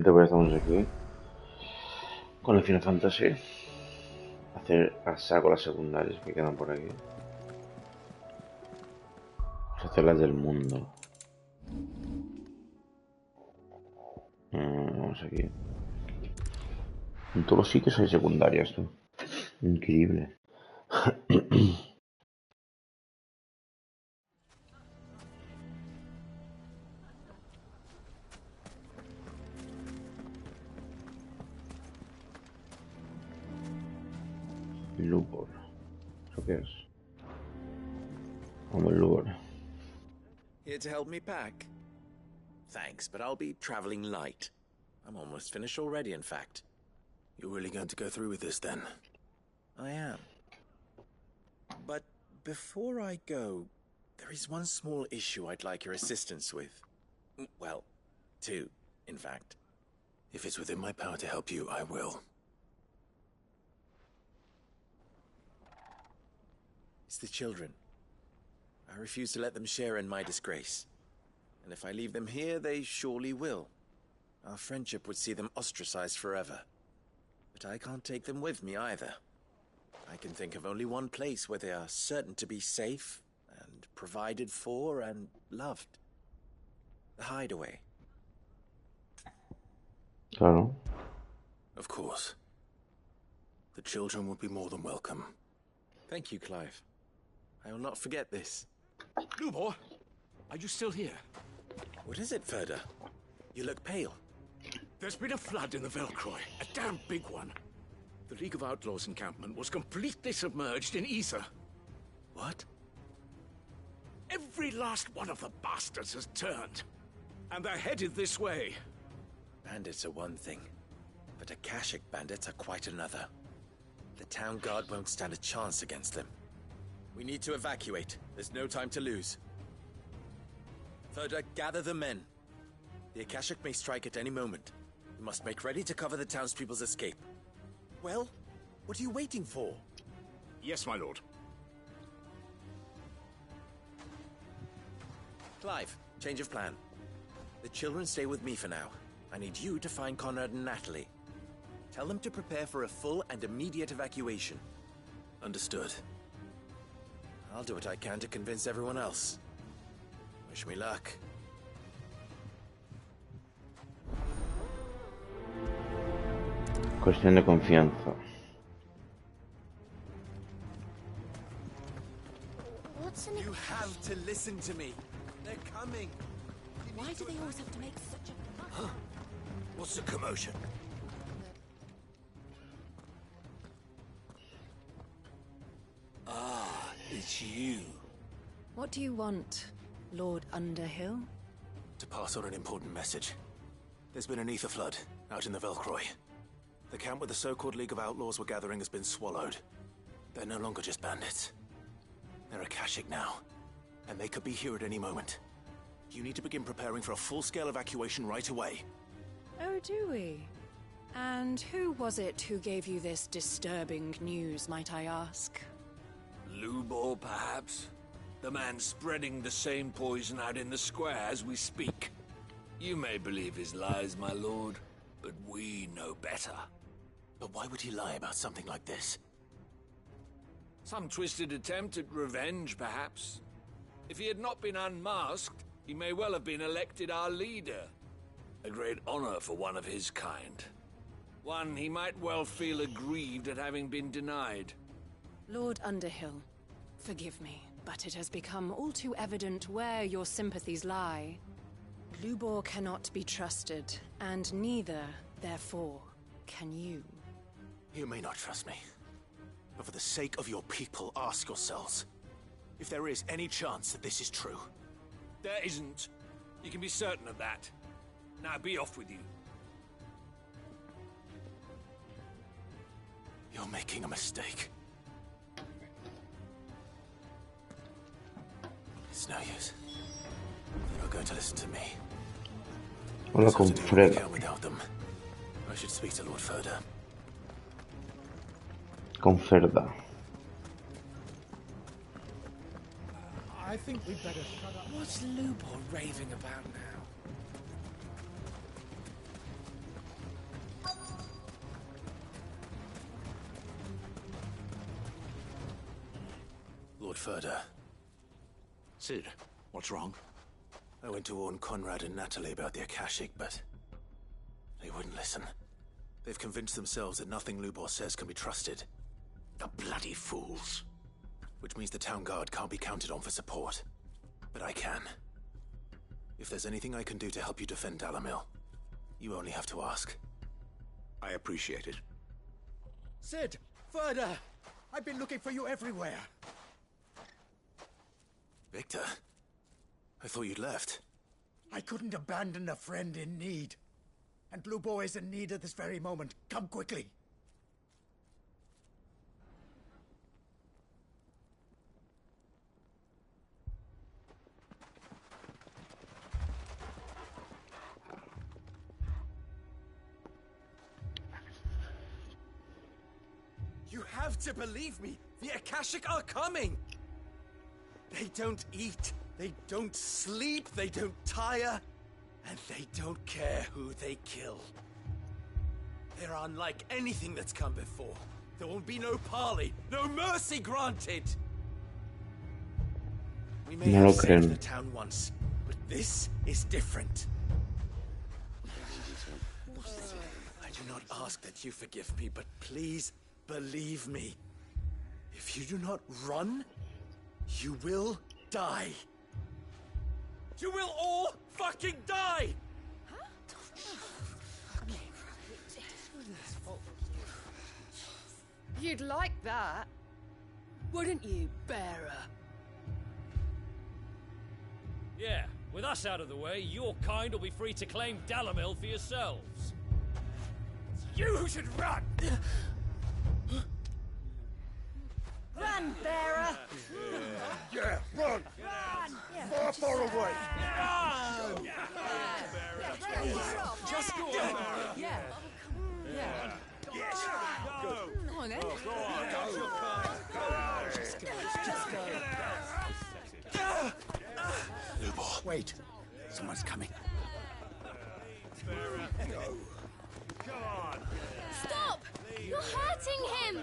Después estamos aquí con el Final Fantasy. Hacer a saco las secundarias que quedan por aquí. Vamos a hacer las del mundo. Vamos aquí. En todos los sitios hay secundarias, tú. Increíble. Lubor. ¿Eso qué es? Vamos, Lubor. Here to help me pack? Thanks, but I'll be traveling light. I'm almost finished already, in fact. You're really going to go through with this, then? I am. But before I go, there is one small issue I'd like your assistance with. Well, two, in fact. If it's within my power to help you, I will. It's the children. I refuse to let them share in my disgrace. And if I leave them here, they surely will. Our friendship would see them ostracized forever. But I can't take them with me either. I can think of only one place where they are certain to be safe, and provided for, and loved. The Hideaway. Claro. Of course. The children would be more than welcome. Thank you, Clive. I will not forget this. Lubor, are you still here? What is it, Ferda? You look pale. There's been a flood in the Velcroy, a damn big one. The League of Outlaws encampment was completely submerged in ether. What? Every last one of the bastards has turned, and they're headed this way. Bandits are one thing, but Akashic bandits are quite another. The town guard won't stand a chance against them. We need to evacuate. There's no time to lose. Ferda, gather the men. The Akashic may strike at any moment. We must make ready to cover the townspeople's escape. Well, what are you waiting for? Yes, my lord. Clive, change of plan. The children stay with me for now. I need you to find Conrad and Natalie. Tell them to prepare for a full and immediate evacuation. Understood. I'll do what I can to convince everyone else. Wish me luck. Cuestión de confianza. What's in it? You have to listen to me. They're coming. Why do they always have to make such a... What's the commotion? Ah, it's you. What do you want, Lord Underhill? To pass on an important message. There's been an ether flood out in the Velcroy. The camp where the so-called League of Outlaws were gathering has been swallowed. They're no longer just bandits. They're Akashic now, and they could be here at any moment. You need to begin preparing for a full-scale evacuation right away. Oh, do we? And who was it who gave you this disturbing news, might I ask? Lubor, perhaps? The man spreading the same poison out in the square as we speak. You may believe his lies, my lord, but we know better. But why would he lie about something like this? Some twisted attempt at revenge, perhaps. If he had not been unmasked, he may well have been elected our leader. A great honor for one of his kind. One he might well feel aggrieved at having been denied. Lord Underhill, forgive me, but it has become all too evident where your sympathies lie. Lubor cannot be trusted, and neither, therefore, can you. You may not trust me, but for the sake of your people, ask yourselves if there is any chance that this is true. There isn't. You can be certain of that. Now be off with you. You're making a mistake. It's no use. You're not going to listen to me. Hola con Fred. Without them. I should speak to Lord Ferda. Con Ferda. I think we'd better shut up. What's Lubor raving about now? Lord Furder. Sid, what's wrong? I went to warn Conrad and Natalie about the Akashic, but they wouldn't listen. They've convinced themselves that nothing Lubor says can be trusted. The bloody fools. Which means the town guard can't be counted on for support. But I can. If there's anything I can do to help you defend Dalamil, you only have to ask. I appreciate it. Sid! Further! I've been looking for you everywhere. Victor? I thought you'd left. I couldn't abandon a friend in need. And Lubor is in need at this very moment. Come quickly. You have to believe me. The Akashic are coming. They don't eat, they don't sleep, they don't tire, and they don't care who they kill. They're unlike anything that's come before. There will be no parley, no mercy granted. We may No lo have saved creen. the town once, but this is different. I do not ask that you forgive me, but please believe me. If you do not run, you will die. You will all fucking die! You'd like that, wouldn't you, bearer? Yeah, with us out of the way, your kind will be free to claim Dalamil for yourselves. You should run! Run, bearer! Yeah, run! Far, far away! Just go on. Yeah. Yeah. Yes! Good. Come on, then. Lubor. Wait. Someone's coming. Stop! You're hurting him!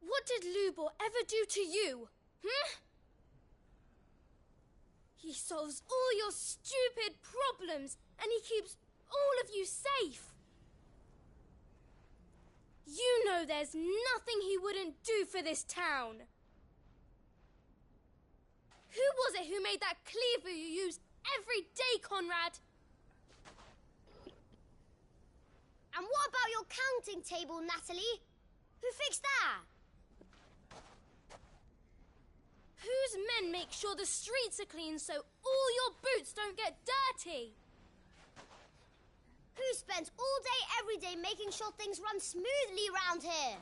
What did Lubor ever do to you? He solves all your stupid problems, and he keeps all of you safe. You know there's nothing he wouldn't do for this town. Who was it who made that cleaver you use every day, Conrad? And what about your counting table, Natalie? Who fixed that? Whose men make sure the streets are clean so all your boots don't get dirty? Who spends all day every day making sure things run smoothly round here?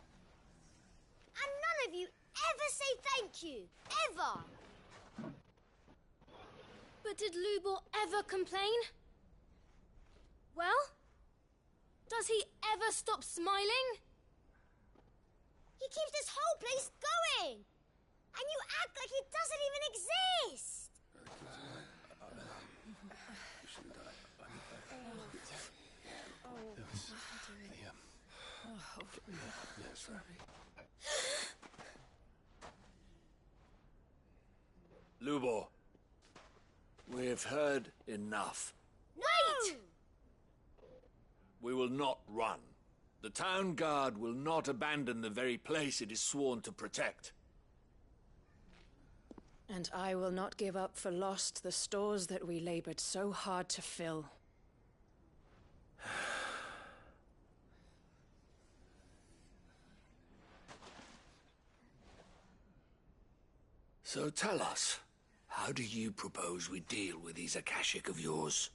And none of you ever say thank you. Ever. But did Lubor ever complain? Well, does he ever stop smiling? He keeps this whole place going. And you act like he doesn't even exist! Lubor, we've heard enough. Wait! We will not run. The town guard will not abandon the very place it is sworn to protect. And I will not give up for lost the stores that we labored so hard to fill. So tell us, how do you propose we deal with these Akashic of yours?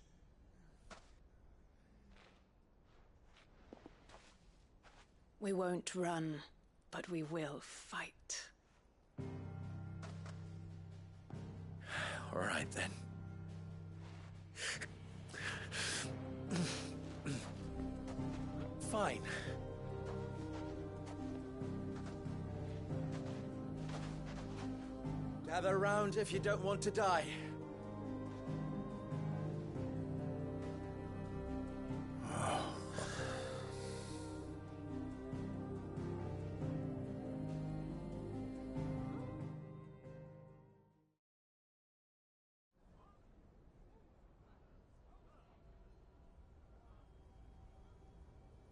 We won't run, but we will fight. All right, then. Fine. Gather round if you don't want to die.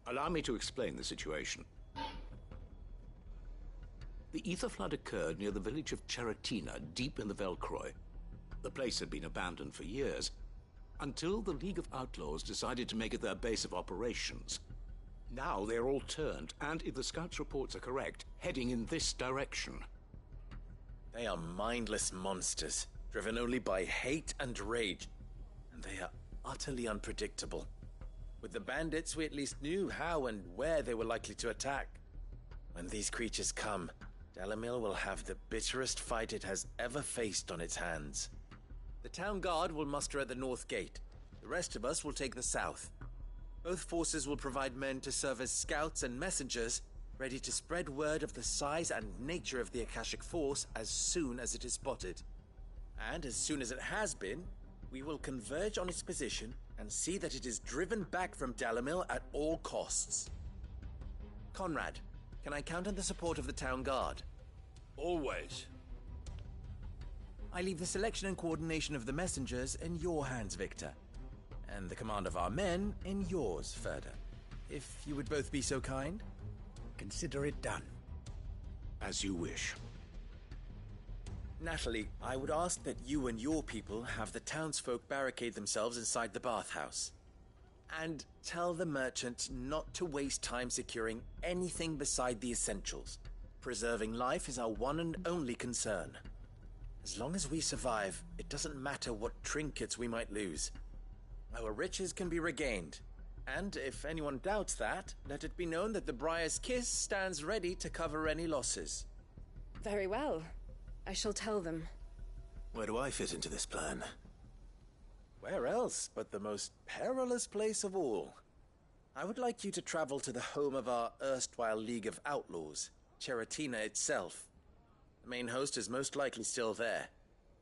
Allow me to explain the situation. The ether flood occurred near the village of Cheratina, deep in the Velcroy. The place had been abandoned for years, until the League of Outlaws decided to make it their base of operations. Now they're all turned, and if the scouts' reports are correct, heading in this direction. They are mindless monsters, driven only by hate and rage, and they are utterly unpredictable. With the bandits, we at least knew how and where they were likely to attack. When these creatures come, Dalamil will have the bitterest fight it has ever faced on its hands. The town guard will muster at the north gate. The rest of us will take the south. Both forces will provide men to serve as scouts and messengers, ready to spread word of the size and nature of the Akashic Force as soon as it is spotted. And as soon as it has been, we will converge on its position and see that it is driven back from Dalamil at all costs. Conrad, can I count on the support of the town guard? Always. I leave the selection and coordination of the messengers in your hands, Victor. And the command of our men in yours, Ferda. If you would both be so kind. Consider it done. As you wish. Natalie, I would ask that you and your people have the townsfolk barricade themselves inside the bathhouse. And tell the merchant not to waste time securing anything beside the essentials. Preserving life is our one and only concern. As long as we survive, it doesn't matter what trinkets we might lose. Our riches can be regained. And if anyone doubts that, let it be known that the Briar's Kiss stands ready to cover any losses. Very well. I shall tell them. Where do I fit into this plan? Where else but the most perilous place of all? I would like you to travel to the home of our erstwhile League of Outlaws, Cheratina itself. The main host is most likely still there,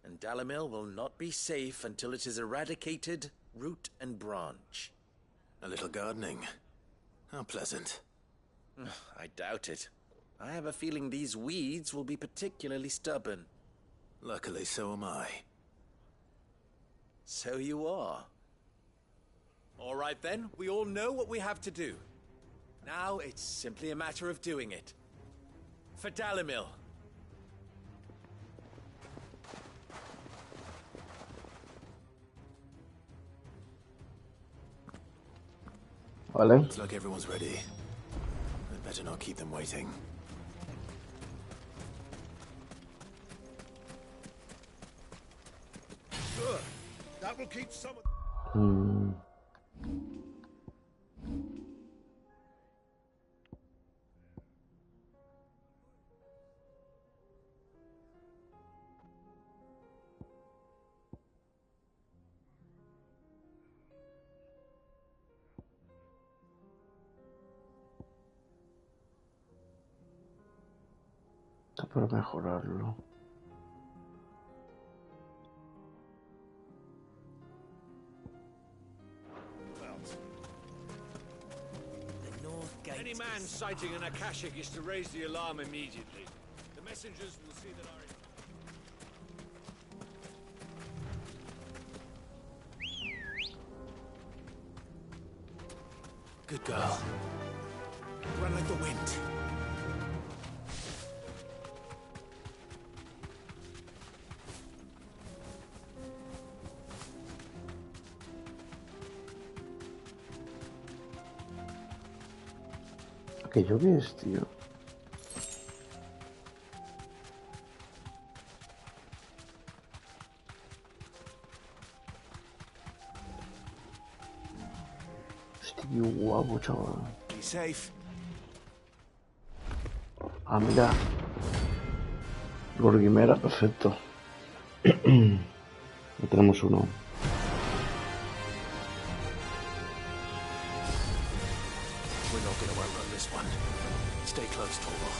and Dalamil will not be safe until it is eradicated, root and branch. A little gardening. How pleasant. I doubt it. I have a feeling these weeds will be particularly stubborn. Luckily, so am I. So you are. All right then, we all know what we have to do. Now it's simply a matter of doing it. For Dalamil. Vale. Looks like everyone's ready. I'd better not keep them waiting. Good. That will keep some of... Está para mejorarlo. Any man sighting an Akashic is to raise the alarm immediately. The messengers will see that our... Good girl. Run like the wind. ¿Aquello qué es, tío? Hostia, qué guapo, chaval. Be safe. Ah, mira. Gorguimera, perfecto. Ya tenemos uno. We're not gonna outrun this one. Stay close, Torvald.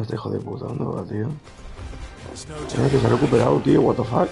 Este hijo de puta, ¿dónde va, tío? Mira que se ha recuperado, tío, what the fuck.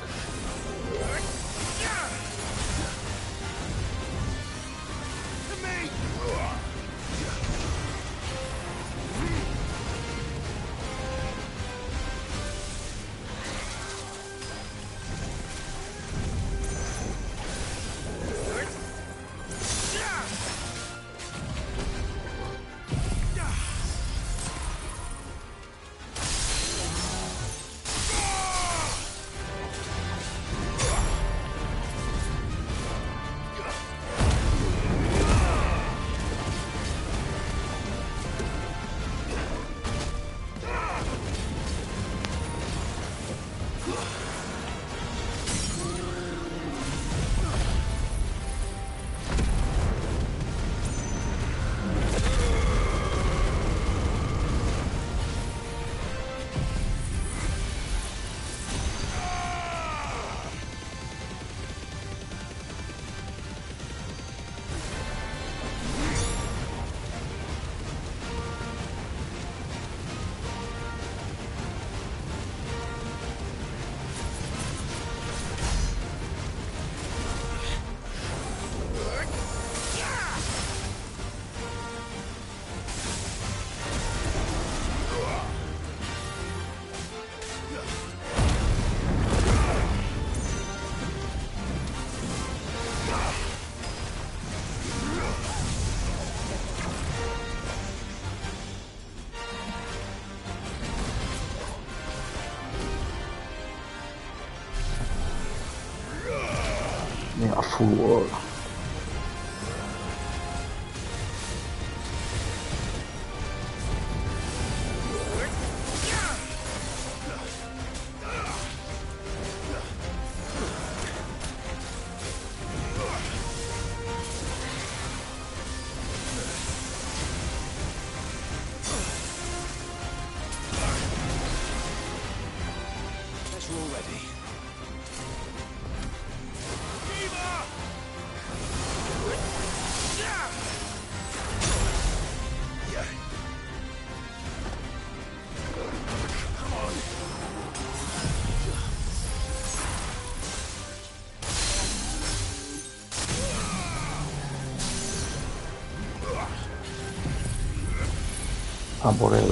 Mega fútbol. A por él.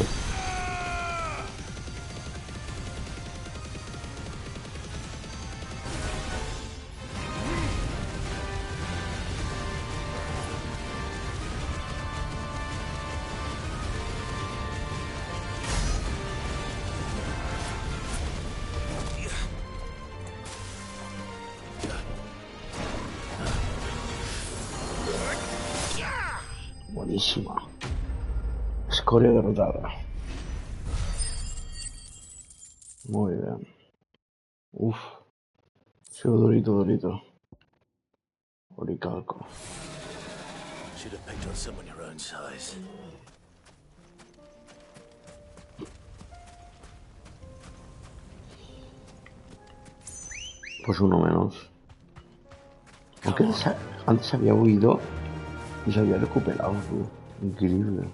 Buenísima. Escoria derrotada. Muy bien. Uf. Sido durito. Oricalco. Should have picked on someone your own size. Pues uno menos. Aunque antes había huido y se había recuperado, tú. Increíble.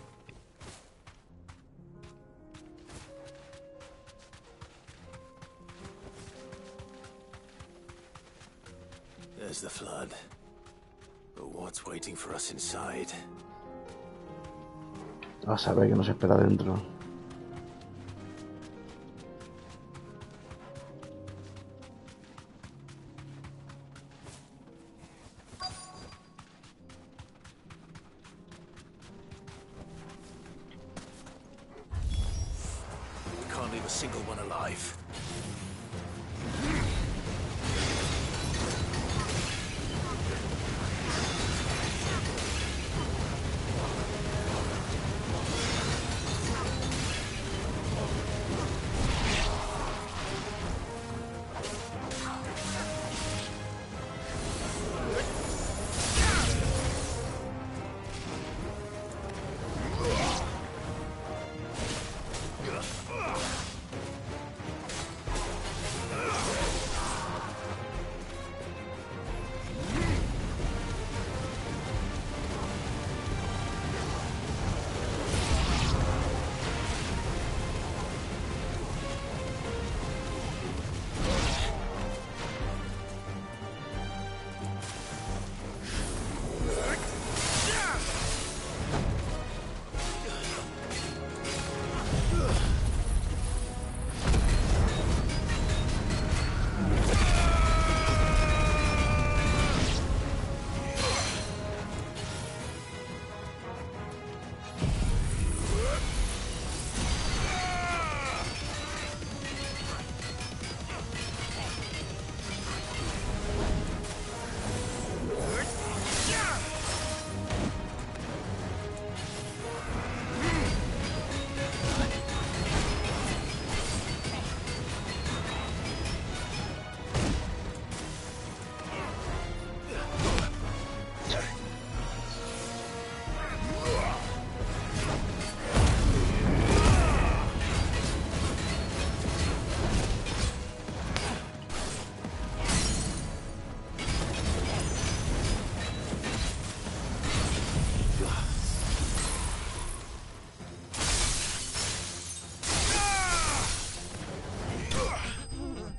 There's the flood. But what's waiting for us inside? A saber que nos espera dentro. We can't leave a single one alive.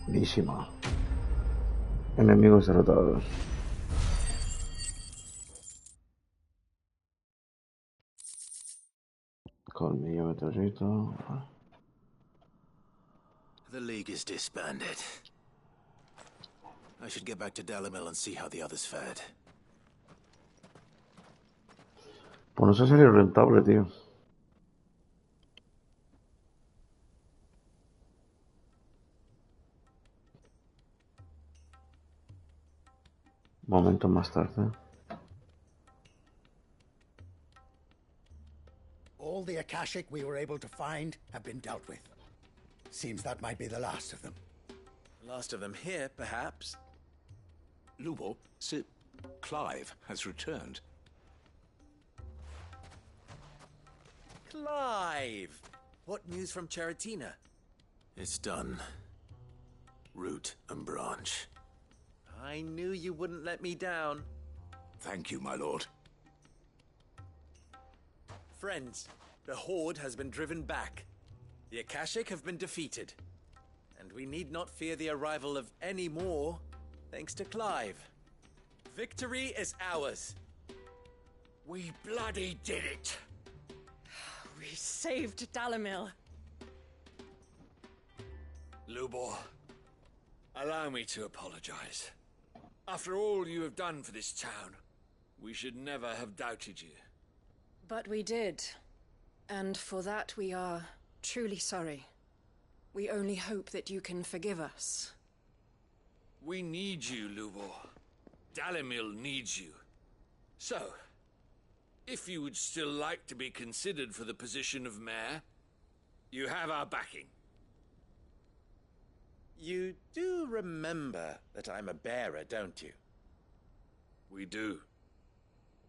Buenísima. Enemigos derrotados. Colmillo meteorito. The League is disbanded. I should get back to Dalamil and see how the others fared. Pues no sé si es rentable, tío. Momentos más tarde. All the Akashic we were able to find have been dealt with. Seems that might be the last of them. Last of them here, perhaps. Lubor, Sir Clive has returned. Clive! What news from Charatina? It's done. Root and branch. I knew you wouldn't let me down. Thank you, my lord. Friends, the Horde has been driven back. The Akashic have been defeated. And we need not fear the arrival of any more, thanks to Clive. Victory is ours. We bloody did it. We saved Dalamil. Lubor, allow me to apologize. After all you have done for this town, we should never have doubted you. But we did. And for that we are truly sorry. We only hope that you can forgive us. We need you, Lubor. Dalimil needs you. So, if you would still like to be considered for the position of mayor, you have our backing. You do remember that I'm a bearer, don't you? We do.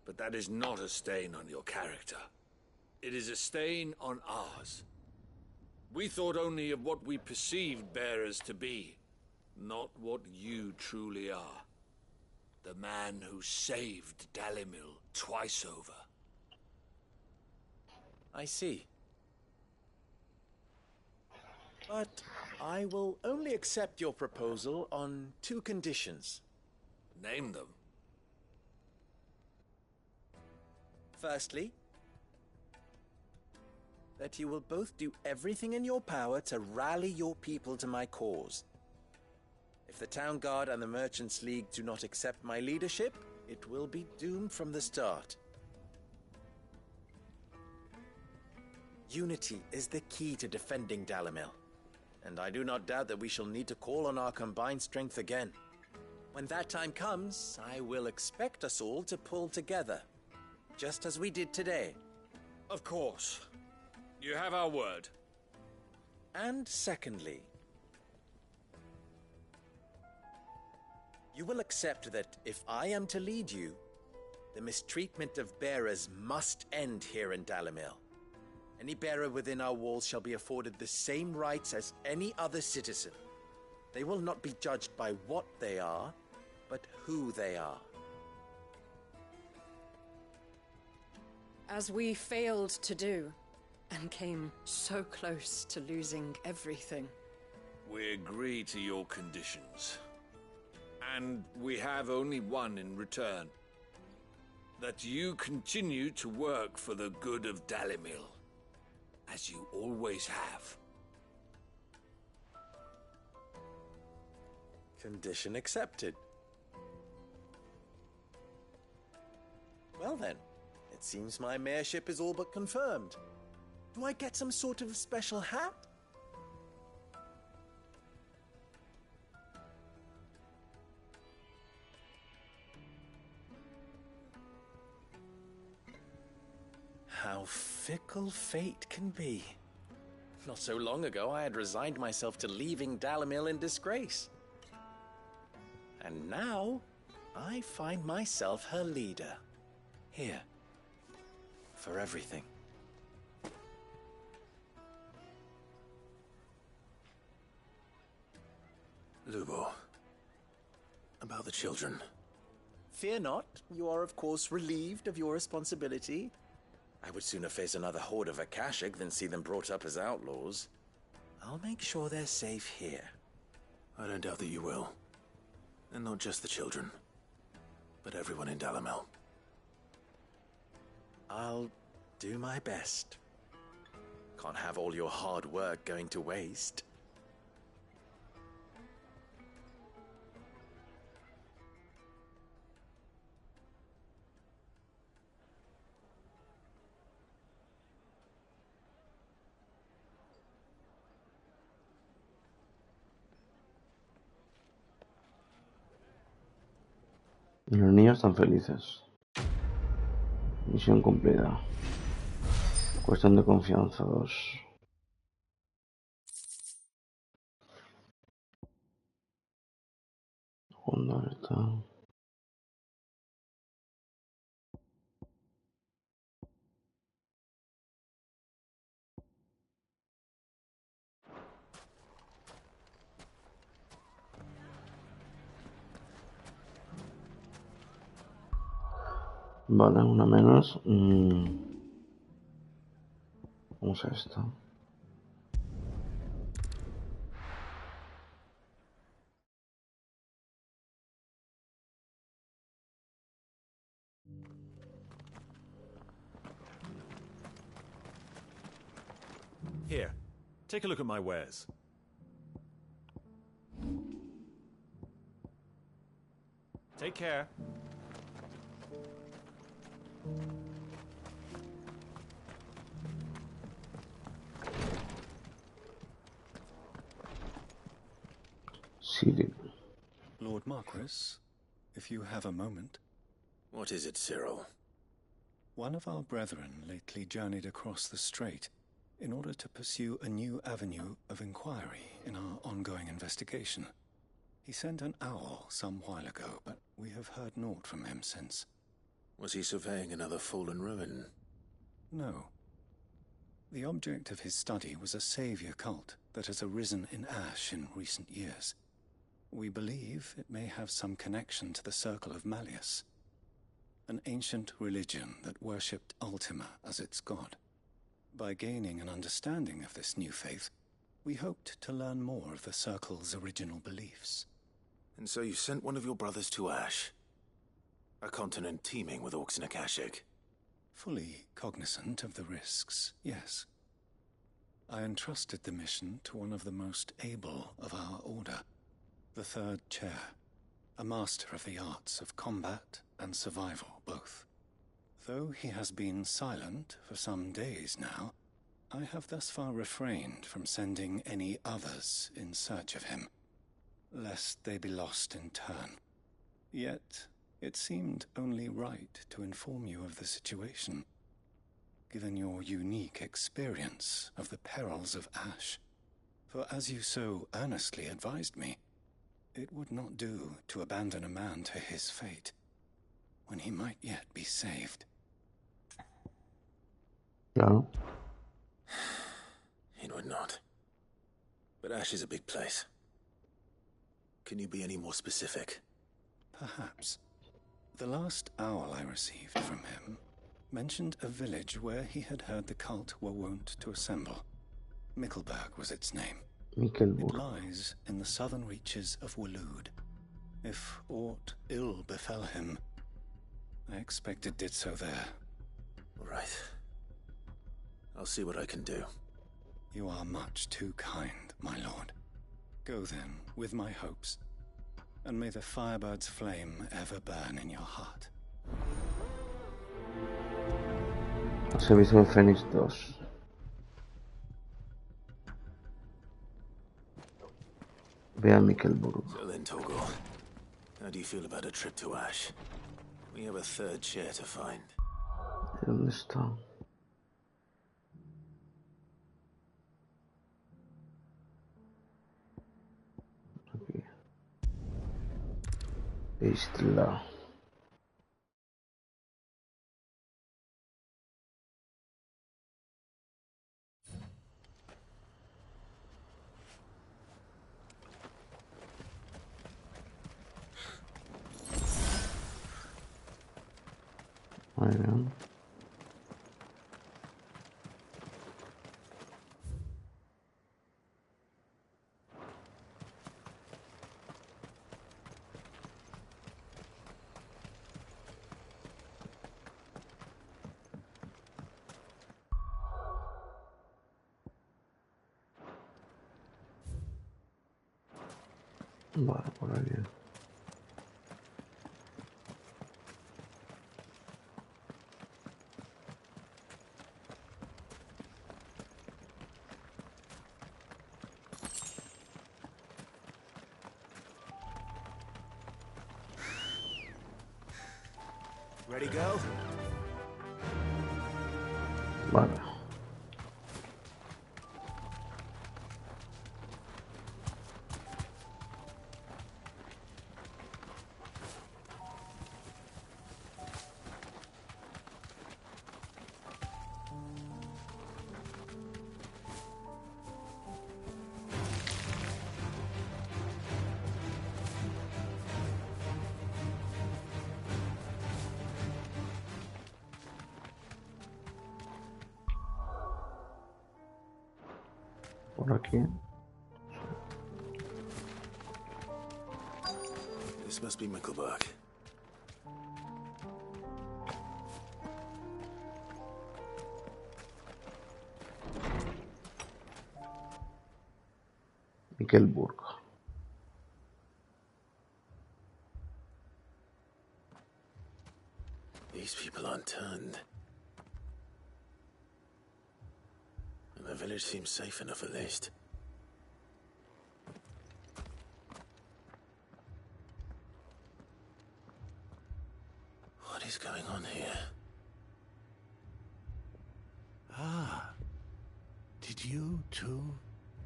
But that is not a stain on your character. It is a stain on ours. We thought only of what we perceived bearers to be, not what you truly are. The man who saved Dalimil twice over. I see. But I will only accept your proposal on 2 conditions. Name them. Firstly, that you will both do everything in your power to rally your people to my cause. If the Town Guard and the Merchants League do not accept my leadership, it will be doomed from the start. Unity is the key to defending Dalimil, and I do not doubt that we shall need to call on our combined strength again. When that time comes, I will expect us all to pull together, just as we did today. Of course. You have our word. And secondly, you will accept that if I am to lead you, the mistreatment of bearers must end here in Dalimil. Any bearer within our walls shall be afforded the same rights as any other citizen. They will not be judged by what they are, but who they are. As we failed to do, and came so close to losing everything. We agree to your conditions. And we have only one in return. That you continue to work for the good of Dalimil, as you always have. Condition accepted. Well then, it seems my mayorship is all but confirmed. Do I get some sort of special hat? How fickle fate can be. Not so long ago, I had resigned myself to leaving Dalimil in disgrace. And now, I find myself her leader. Here. For everything. Lubor, about the children. Fear not, you are of course relieved of your responsibility. I would sooner face another horde of Akashic than see them brought up as outlaws. I'll make sure they're safe here. I don't doubt that you will. And not just the children, but everyone in Dalimil. I'll do my best. Can't have all your hard work going to waste. Y los niños están felices. Misión cumplida. Cuestión de confianza 2. ¿Dónde está? Vale, una menos. Vamos a esta. Here, take a look at my wares. Take care. Cyril. Lord Marquis, if you have a moment. What is it, Cyril? One of our brethren lately journeyed across the strait in order to pursue a new avenue of inquiry in our ongoing investigation. He sent an owl some while ago, but we have heard naught from him since. Was he surveying another fallen ruin? No. The object of his study was a savior cult that has arisen in Ash in recent years. We believe it may have some connection to the Circle of Malleus, an ancient religion that worshipped Ultima as its god. By gaining an understanding of this new faith, we hoped to learn more of the Circle's original beliefs. And so you sent one of your brothers to Ash? A continent teeming with orcs and Akashic? Fully cognizant of the risks, yes. I entrusted the mission to one of the most able of our order, the Third Chair, a master of the arts of combat and survival both. Though he has been silent for some days now, I have thus far refrained from sending any others in search of him, lest they be lost in turn. Yet, it seemed only right to inform you of the situation, given your unique experience of the perils of Ash. For as you so earnestly advised me, it would not do to abandon a man to his fate, when he might yet be saved. Claro. It would not. But Ash is a big place. Can you be any more specific? Perhaps. The last owl I received from him mentioned a village where he had heard the cult were wont to assemble. Mickleburg was its name. It Mikkelburg. lies in the southern reaches of Waloed. If aught ill befell him, I expect it did so there. All right. I'll see what I can do. You are much too kind, my lord. Go then, with my hopes, and may the Firebird's flame ever burn in your heart. Servicio de Fénix 2. Ve a Mikkelburg. So then, Torgor, how do you feel about a trip to Ash? We have a third chair to find. ¿Dónde está? Aquí. Isla. Muy bien. Vale, por ahí. Ready, go? Vale. Por aquí. This must be Mickleburg. Kelburg. These people aren't turned. And the village seems safe enough at least. What is going on here? Ah. Did you, too,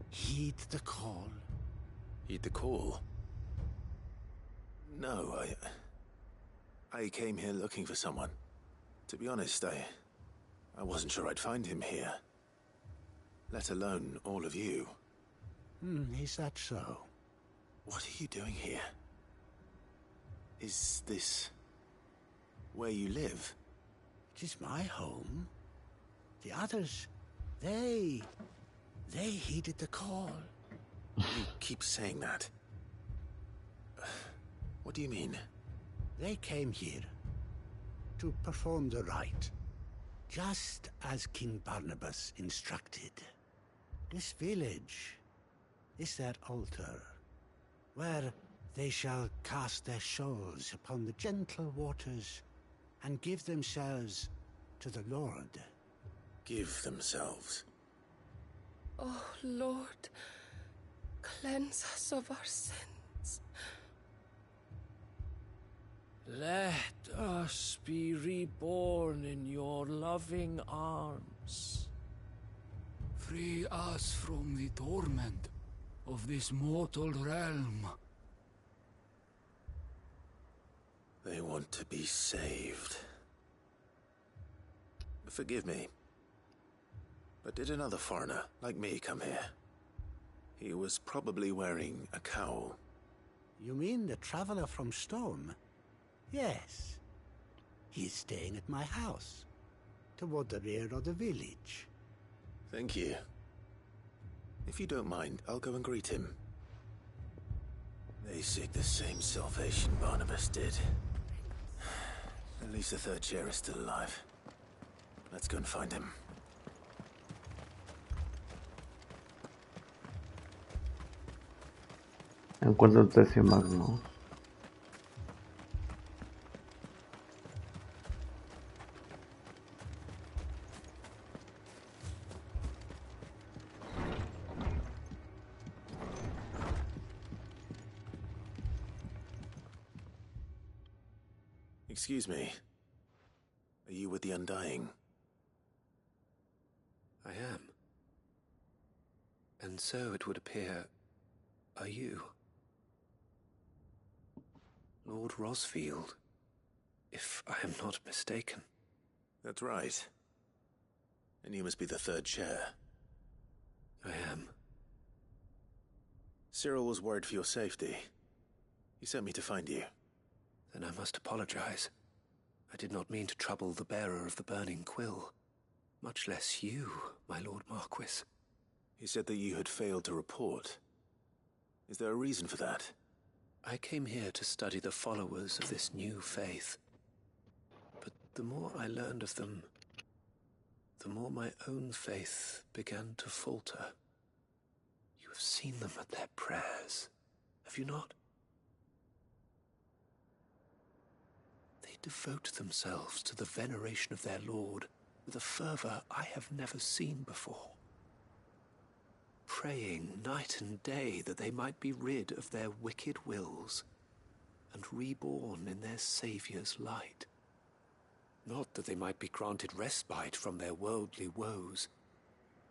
heed the call? Heed the call? No, I came here looking for someone. To be honest, I wasn't sure I'd find him here. Let alone all of you. Is that so? What are you doing here? Is this where you live? It is my home. The others, they heeded the call. You keep saying that. What do you mean? They came here to perform the rite, just as King Barnabas instructed. This village is their altar, where they shall cast their souls upon the gentle waters and give themselves to the Lord. Give themselves? Oh, Lord, cleanse us of our sins. Let us be reborn in your loving arms. Free us from the torment of this mortal realm. They want to be saved. Forgive me, but did another foreigner like me come here? He was probably wearing a cowl. You mean the traveler from Stone? Yes. He's staying at my house, toward the rear of the village. Thank you. If you don't mind, I'll go and greet him. They seek the same salvation Barnabas did. At least the third chair is still alive. Let's go and find him. Encuentra el tercio magno. Excuse me. Are you with the Undying? I am. And so it would appear, are you? Lord Rosfield, if I am not mistaken. That's right. And you must be the third chair. I am. Cyril was worried for your safety. He sent me to find you. Then I must apologize. I did not mean to trouble the bearer of the burning quill. Much less you, my Lord Marquis. He said that you had failed to report. Is there a reason for that? I came here to study the followers of this new faith. But the more I learned of them, the more my own faith began to falter. You have seen them at their prayers, have you not? They devote themselves to the veneration of their Lord with a fervor I have never seen before. Praying night and day that they might be rid of their wicked wills and reborn in their Saviour's light. Not that they might be granted respite from their worldly woes,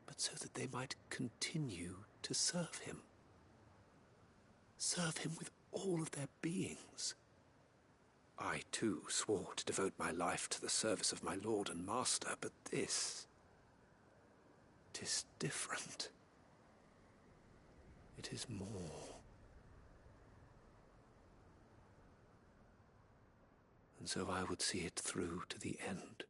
but so that they might continue to serve him. Serve him with all of their beings. I, too, swore to devote my life to the service of my Lord and Master, but this... 'tis different. It is more. And so I would see it through to the end.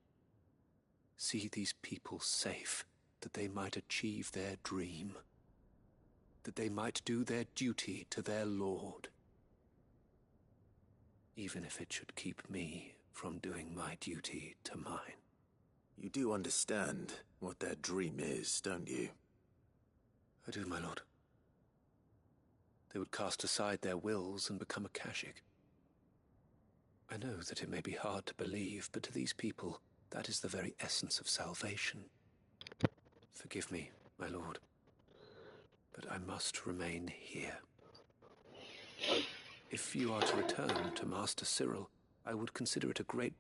See these people safe, that they might achieve their dream. That they might do their duty to their Lord. Even if it should keep me from doing my duty to mine. You do understand what their dream is, don't you? I do, my lord. they would cast aside their wills and become Akashic. I know that it may be hard to believe, but to these people, that is the very essence of salvation. Forgive me, my lord, but I must remain here. If you are to return to Master Cyril, I would consider it a great...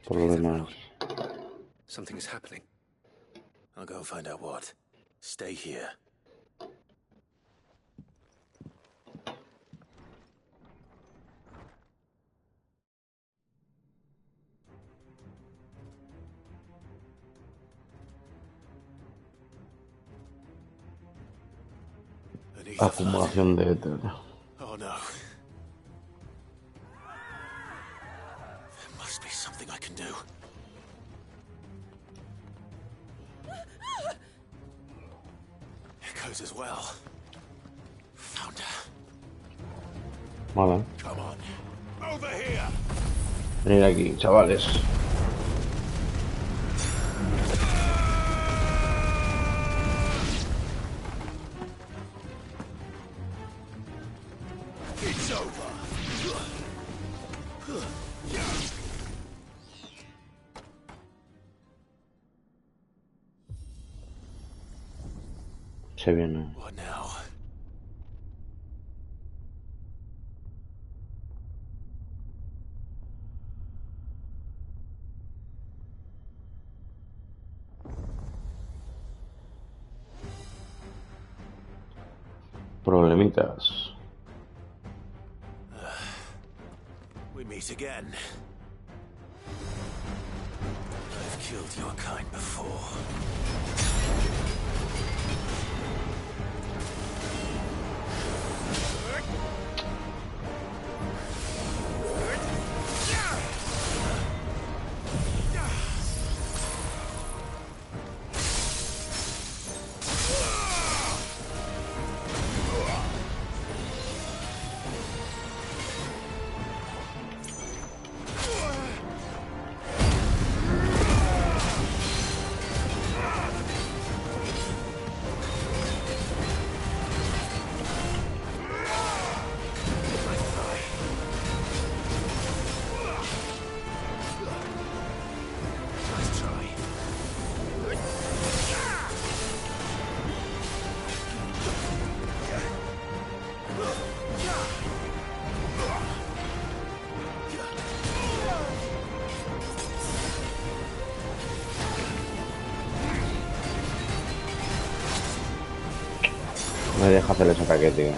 Problemas. Something is happening. I'll go and find out what. Stay here. Acumulación de éter. Oh no. There must be something I can do. Echoes as well. Found her. Vale. Come on. Over here. Venid aquí, chavales. It's over. Se viene. What now? Problemitas. We meet again. I've killed your kind before. Me deja hacer ese ataque, tío.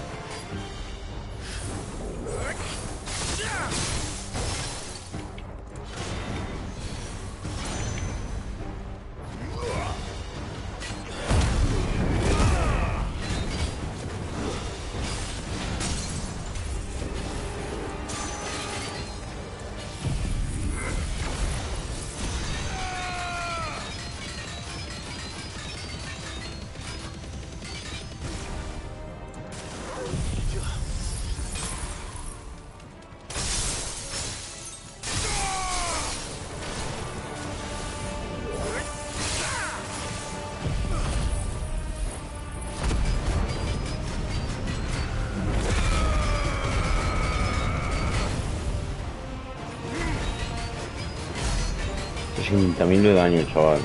$60.000 de daño, chaval.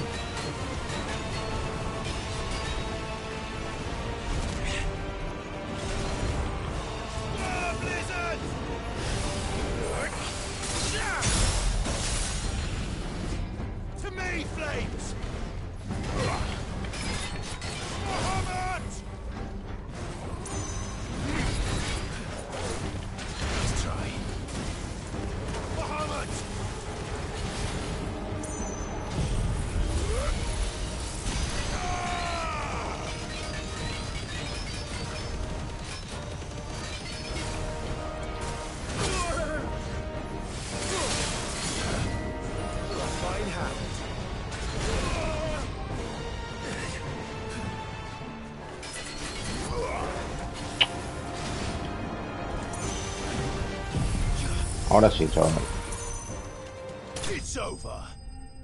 Ahora sí, chaval.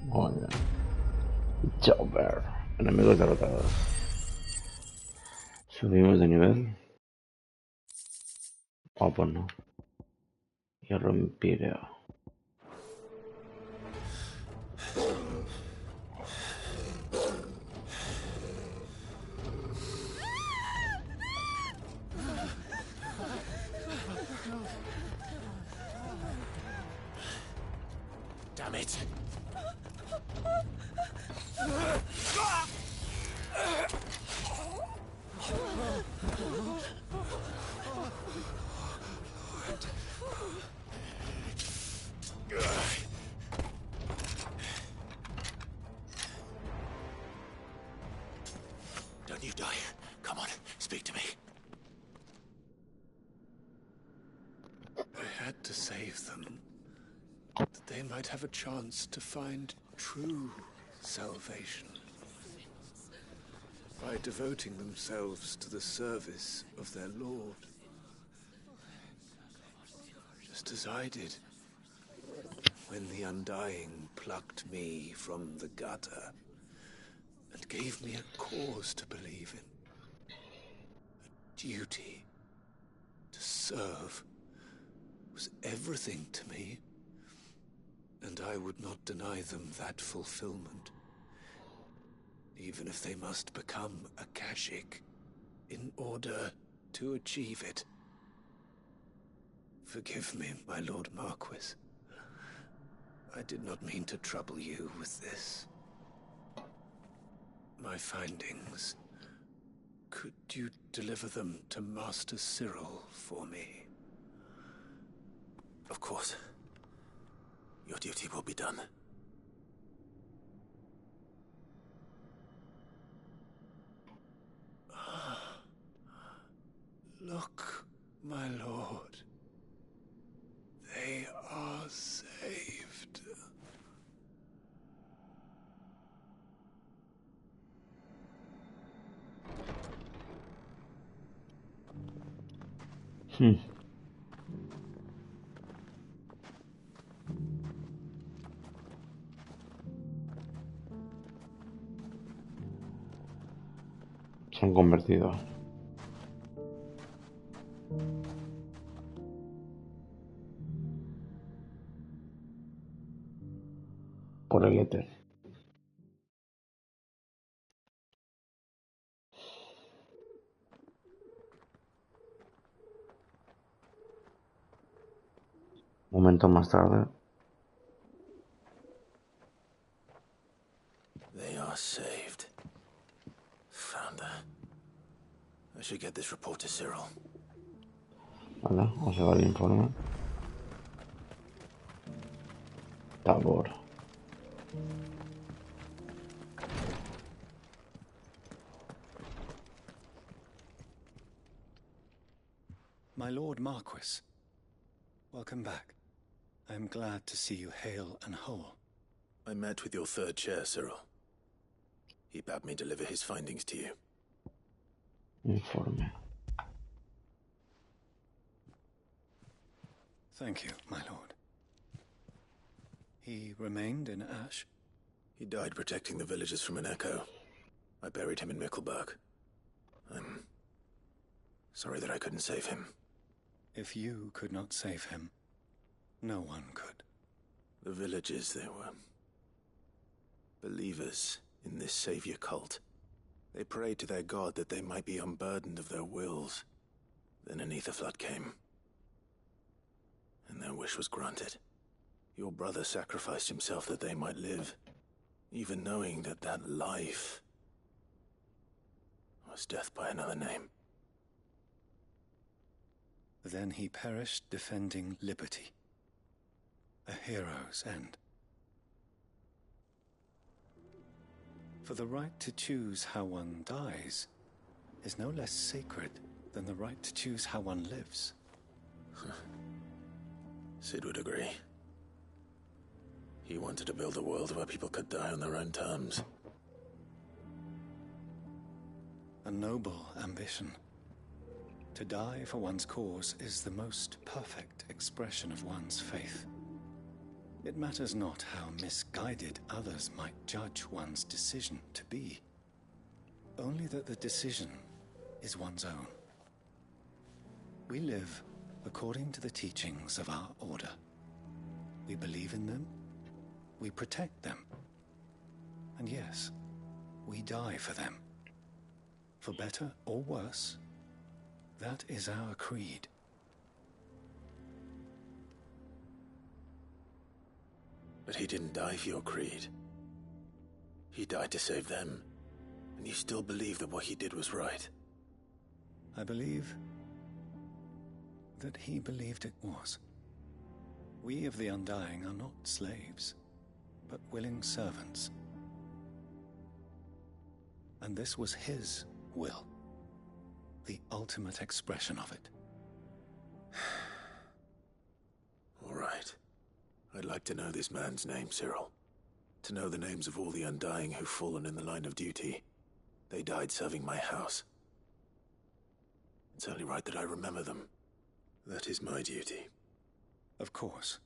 Muy bien. It's over. Enemigos derrotados. Subimos de nivel. Oh, pues no. Hierro empíreo. Damn it! Don't you die. Come on, speak to me. I had to save them, that they might have a chance to find true salvation. By devoting themselves to the service of their Lord. Just as I did, when the Undying plucked me from the gutter and gave me a cause to believe in. A duty to serve was everything to me, and I would not deny them that fulfillment, even if they must become a Kashik in order to achieve it. Forgive me, my Lord Marquis. I did not mean to trouble you with this. My findings. Could you deliver them to Master Cyril for me? Of course. Your duty will be done. Look, my lord. They are saved. Se han convertido. Por el éter. Un momento más tarde. They are saved. Founder. I should get this report to Cyril. Vale, os lleva el informe. Tabor. My Lord Marquis, welcome back. I am glad to see you hale and whole. I met with your third chair, Cyril. He bade me deliver his findings to you. Informe. Thank you, my lord. He remained in Ash? He died protecting the villagers from an echo. I buried him in Mickelberg. I'm sorry that I couldn't save him. If you could not save him, no one could. The villagers, they were believers in this savior cult. They prayed to their god that they might be unburdened of their wills. Then an ether flood came, and their wish was granted. Your brother sacrificed himself that they might live, even knowing that that life was death by another name. Then he perished defending liberty. A hero's end. For the right to choose how one dies is no less sacred than the right to choose how one lives. Sid would agree. He wanted to build a world where people could die on their own terms. A noble ambition. To die for one's cause is the most perfect expression of one's faith. It matters not how misguided others might judge one's decision to be. Only that the decision is one's own. We live according to the teachings of our order. We believe in them, we protect them, and yes, we die for them. For better or worse, that is our creed. But he didn't die for your creed. He died to save them. And you still believe that what he did was right? I believe that he believed it was. We of the Undying are not slaves, but willing servants. And this was his will, the ultimate expression of it. All right. I'd like to know this man's name, Cyril. To know the names of all the Undying who've fallen in the line of duty. They died serving my house. It's only right that I remember them. That is my duty. Of course.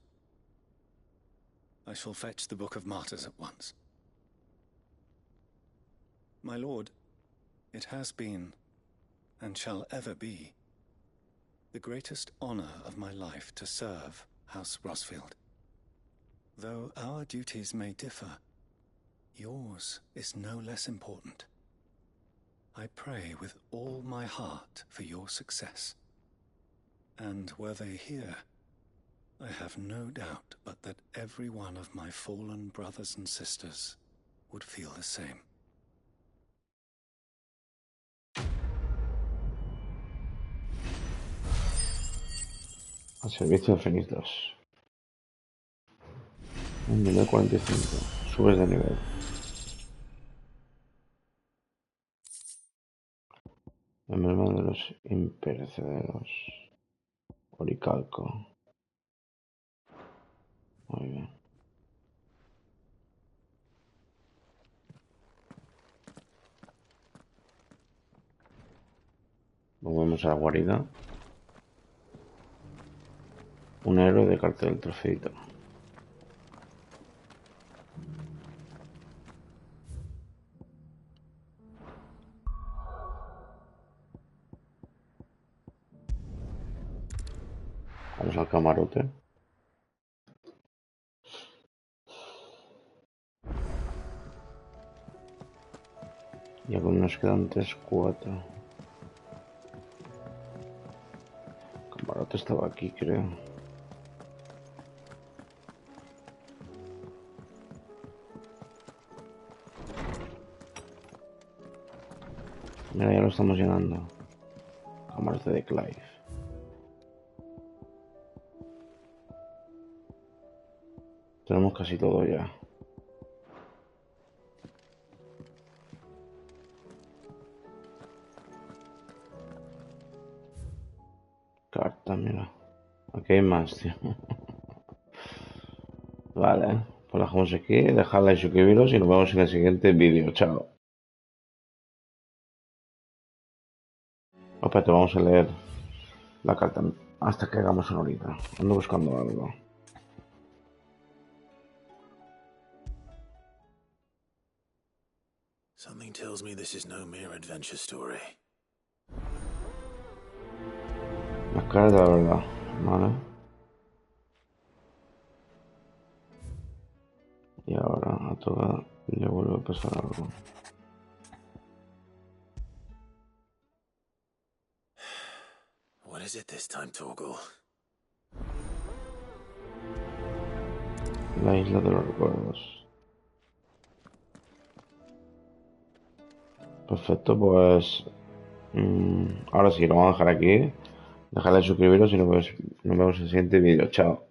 I shall fetch the Book of Martyrs at once. My lord, it has been, and shall ever be, the greatest honor of my life to serve House Rosfield. Though our duties may differ, yours is no less important. I pray with all my heart for your success. And were they here, I have no doubt but that every one of my fallen brothers and sisters would feel the same. Al servicio de Fénix 2. Un nivel 45. Subes de nivel. Emblema de los imperecederos. Oricalco. Muy bien. Volvemos a la guarida. Un héroe de cartel del trofeito. Vamos al camarote. Y aún nos quedan 3-4. El camarote estaba aquí, creo. Mira, ya lo estamos llenando. Camarote de Clive. Tenemos casi todo ya. Carta, mira. Aquí hay más, tío. Vale, pues la dejamos aquí. Dejadla y suscribiros y nos vemos en el siguiente vídeo. Chao. Espérate, vamos a leer la carta hasta que hagamos una horita. Ando buscando algo. Something tells me this is no mere adventure story. La cara de la verdad, vale. Y ahora a toda le vuelve a pasar algo. What is it this time, Torgal? La isla de los recuerdos. Perfecto, pues ahora sí, lo vamos a dejar aquí. Dejadle suscribiros y nos vemos en el siguiente vídeo. Chao.